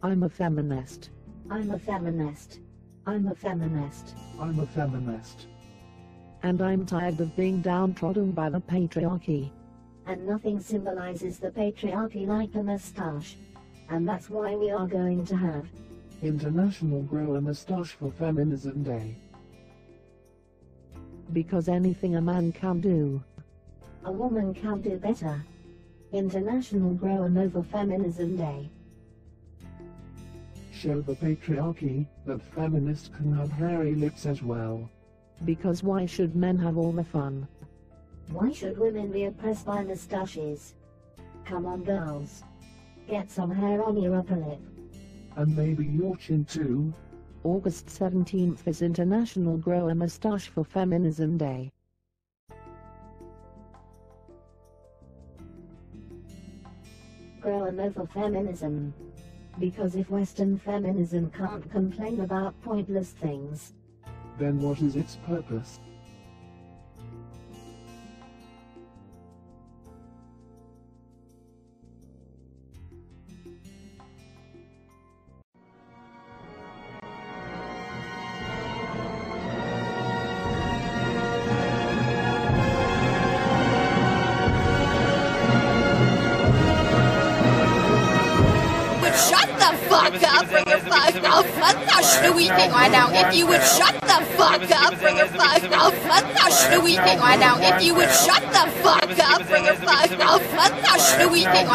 I'm a feminist. I'm a feminist. I'm a feminist. I'm a feminist. And I'm tired of being downtrodden by the patriarchy. And nothing symbolizes the patriarchy like a moustache. And that's why we are going to have International Grow a Moustache for Feminism Day. Because anything a man can do, a woman can do better. International Grow a Nova Feminism Day. Show the patriarchy that feminists can have hairy lips as well. Because why should men have all the fun? Why should women be oppressed by moustaches? Come on girls. Get some hair on your upper lip. And maybe your chin too. August 17th is International Grow a Moustache for Feminism Day. Grow a Nova Feminism. Because if Western feminism can't complain about pointless things, then what is its purpose? Shut the fuck up for your fuck off. What the weeping right now? If you would shut the fuck up for your fuck off. What the weeping right now? If you would shut the fuck up for your fuck off. What the weeping right